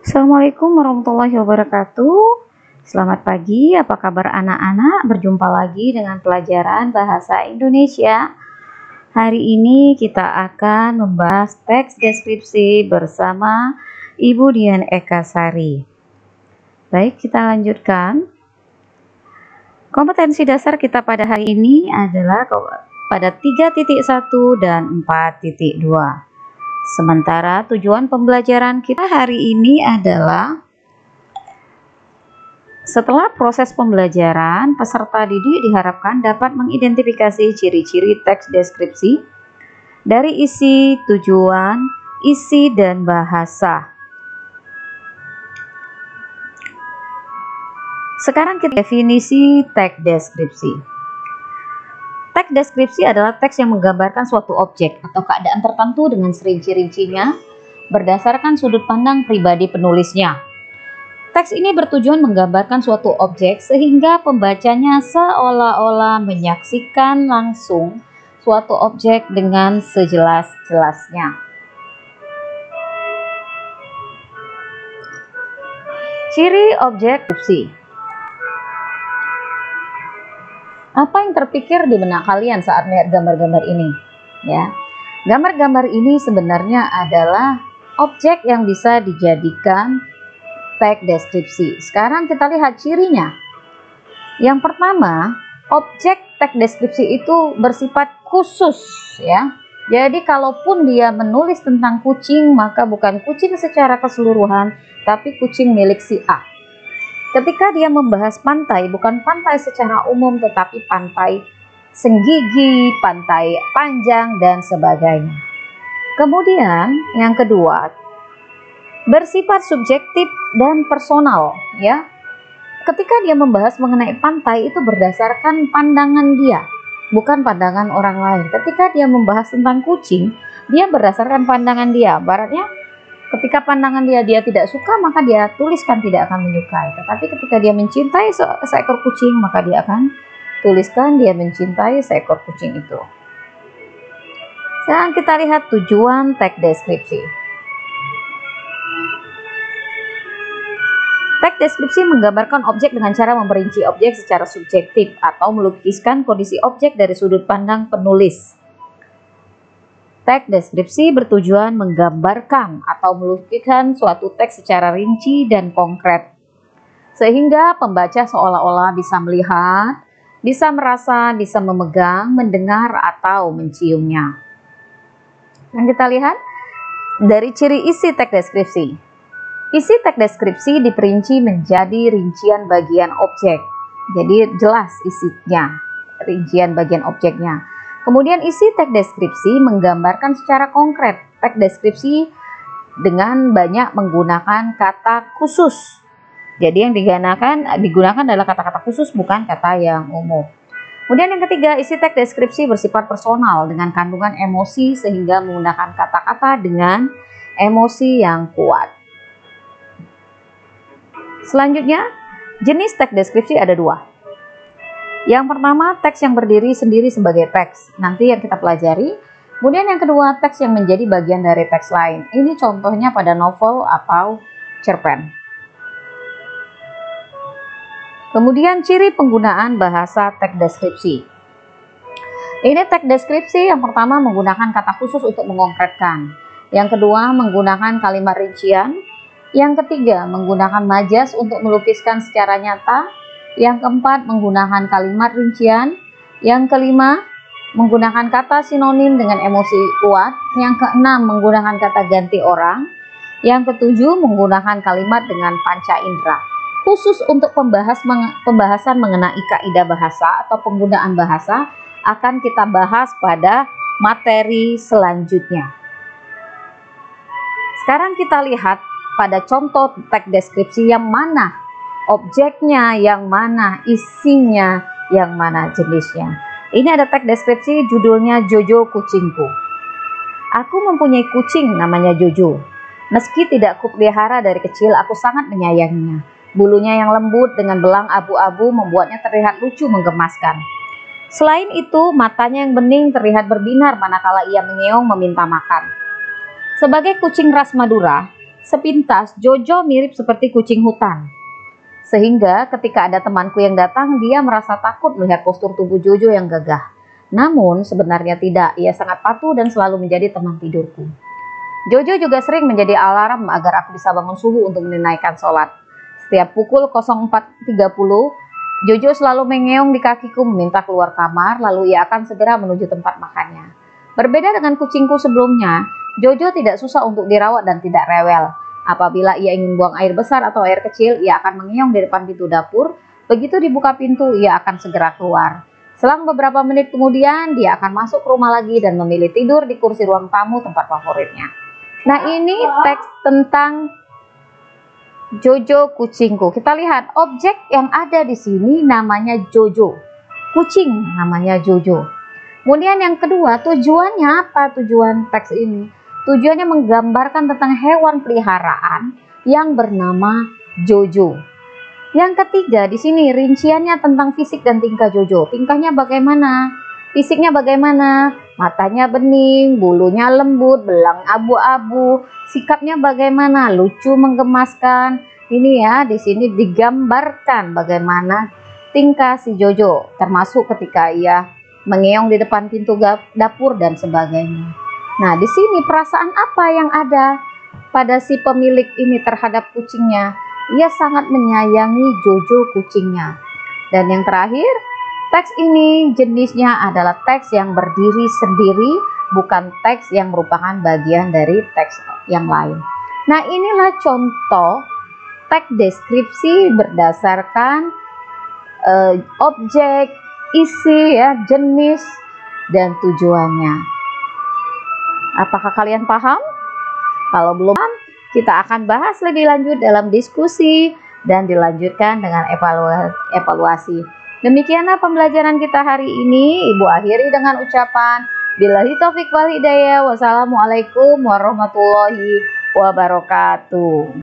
Assalamualaikum warahmatullahi wabarakatuh. Selamat pagi, apa kabar anak-anak? Berjumpa lagi dengan pelajaran bahasa Indonesia. Hari ini kita akan membahas teks deskripsi bersama Ibu Dian Eka Sari. Baik, kita lanjutkan. Kompetensi dasar kita pada hari ini adalah pada 3.1 dan 4.2. Sementara tujuan pembelajaran kita hari ini adalah setelah proses pembelajaran, peserta didik diharapkan dapat mengidentifikasi ciri-ciri teks deskripsi dari isi, tujuan, isi, dan bahasa. Sekarang kita definisi teks deskripsi. Teks deskripsi adalah teks yang menggambarkan suatu objek atau keadaan tertentu dengan rinci-rincinya berdasarkan sudut pandang pribadi penulisnya. Teks ini bertujuan menggambarkan suatu objek sehingga pembacanya seolah-olah menyaksikan langsung suatu objek dengan sejelas-jelasnya. Ciri objek deskripsi. Apa yang terpikir di benak kalian saat melihat gambar-gambar ini? Ya, gambar-gambar ini sebenarnya adalah objek yang bisa dijadikan teks deskripsi. Sekarang kita lihat cirinya. Yang pertama, objek teks deskripsi itu bersifat khusus, ya. Jadi kalaupun dia menulis tentang kucing, maka bukan kucing secara keseluruhan, tapi kucing milik si A. Ketika dia membahas pantai, bukan pantai secara umum, tetapi pantai Senggigi, pantai Panjang, dan sebagainya. Kemudian yang kedua, bersifat subjektif dan personal, ya. Ketika dia membahas mengenai pantai, itu berdasarkan pandangan dia, bukan pandangan orang lain. Ketika dia membahas tentang kucing, dia berdasarkan pandangan dia. Baratnya, ketika pandangan dia tidak suka, maka dia tuliskan tidak akan menyukai. Tetapi ketika dia mencintai seekor kucing, maka dia akan tuliskan dia mencintai seekor kucing itu. Sekarang kita lihat tujuan teks deskripsi. Teks deskripsi menggambarkan objek dengan cara memperinci objek secara subjektif atau melukiskan kondisi objek dari sudut pandang penulis. Teks deskripsi bertujuan menggambarkan atau melukiskan suatu teks secara rinci dan konkret, sehingga pembaca seolah-olah bisa melihat, bisa merasa, bisa memegang, mendengar, atau menciumnya. Yang kita lihat dari ciri isi teks deskripsi. Isi teks deskripsi diperinci menjadi rincian bagian objek, jadi jelas isinya, rincian bagian objeknya. Kemudian isi teks deskripsi menggambarkan secara konkret. Teks deskripsi dengan banyak menggunakan kata khusus. Jadi yang digunakan adalah kata-kata khusus, bukan kata yang umum. Kemudian yang ketiga, isi teks deskripsi bersifat personal dengan kandungan emosi sehingga menggunakan kata-kata dengan emosi yang kuat. Selanjutnya, jenis teks deskripsi ada dua. Yang pertama, teks yang berdiri sendiri sebagai teks, nanti yang kita pelajari. Kemudian yang kedua, teks yang menjadi bagian dari teks lain. Ini contohnya pada novel atau cerpen. Kemudian ciri penggunaan bahasa teks deskripsi. Ini teks deskripsi yang pertama menggunakan kata khusus untuk mengkonkretkan. Yang kedua, menggunakan kalimat rincian. Yang ketiga, menggunakan majas untuk melukiskan secara nyata. Yang keempat, menggunakan kalimat rincian. Yang kelima, menggunakan kata sinonim dengan emosi kuat. Yang keenam, menggunakan kata ganti orang. Yang ketujuh, menggunakan kalimat dengan panca indera. Khusus untuk pembahasan mengenai kaidah bahasa atau penggunaan bahasa akan kita bahas pada materi selanjutnya. Sekarang kita lihat pada contoh teks deskripsi yang mana objeknya, yang mana isinya, yang mana jenisnya. Ini ada teks deskripsi judulnya Jojo Kucingku. Aku mempunyai kucing namanya Jojo. Meski tidak kupelihara dari kecil, aku sangat menyayanginya. Bulunya yang lembut dengan belang abu-abu membuatnya terlihat lucu menggemaskan. Selain itu, matanya yang bening terlihat berbinar manakala ia mengeong meminta makan. Sebagai kucing ras Madura, sepintas Jojo mirip seperti kucing hutan. Sehingga ketika ada temanku yang datang, dia merasa takut melihat postur tubuh Jojo yang gagah. Namun sebenarnya tidak, ia sangat patuh dan selalu menjadi teman tidurku. Jojo juga sering menjadi alarm agar aku bisa bangun subuh untuk menunaikan sholat. Setiap pukul 04.30, Jojo selalu mengeong di kakiku meminta keluar kamar, lalu ia akan segera menuju tempat makannya. Berbeda dengan kucingku sebelumnya, Jojo tidak susah untuk dirawat dan tidak rewel. Apabila ia ingin buang air besar atau air kecil, ia akan mengeong di depan pintu dapur. Begitu dibuka pintu, ia akan segera keluar. Selang beberapa menit kemudian, dia akan masuk ke rumah lagi dan memilih tidur di kursi ruang tamu tempat favoritnya. Nah, ini teks tentang Jojo kucingku. Kita lihat objek yang ada di sini namanya Jojo. Kucing namanya Jojo. Kemudian yang kedua, tujuannya apa tujuan teks ini? Tujuannya menggambarkan tentang hewan peliharaan yang bernama Jojo. Yang ketiga, di sini rinciannya tentang fisik dan tingkah Jojo. Tingkahnya bagaimana? Fisiknya bagaimana? Matanya bening, bulunya lembut, belang abu-abu. Sikapnya bagaimana? Lucu, menggemaskan. Ini ya, di sini digambarkan bagaimana tingkah si Jojo, termasuk ketika ia mengeong di depan pintu dapur dan sebagainya. Nah, di sini perasaan apa yang ada pada si pemilik ini terhadap kucingnya? Ia sangat menyayangi Jojo kucingnya. Dan yang terakhir, teks ini jenisnya adalah teks yang berdiri sendiri, bukan teks yang merupakan bagian dari teks yang lain. Nah, inilah contoh teks deskripsi berdasarkan objek, isi, ya, jenis, dan tujuannya. Apakah kalian paham? Kalau belum paham, kita akan bahas lebih lanjut dalam diskusi dan dilanjutkan dengan evaluasi. Demikianlah pembelajaran kita hari ini. Ibu akhiri dengan ucapan billahi taufiq wal hidayah. Wassalamualaikum warahmatullahi wabarakatuh.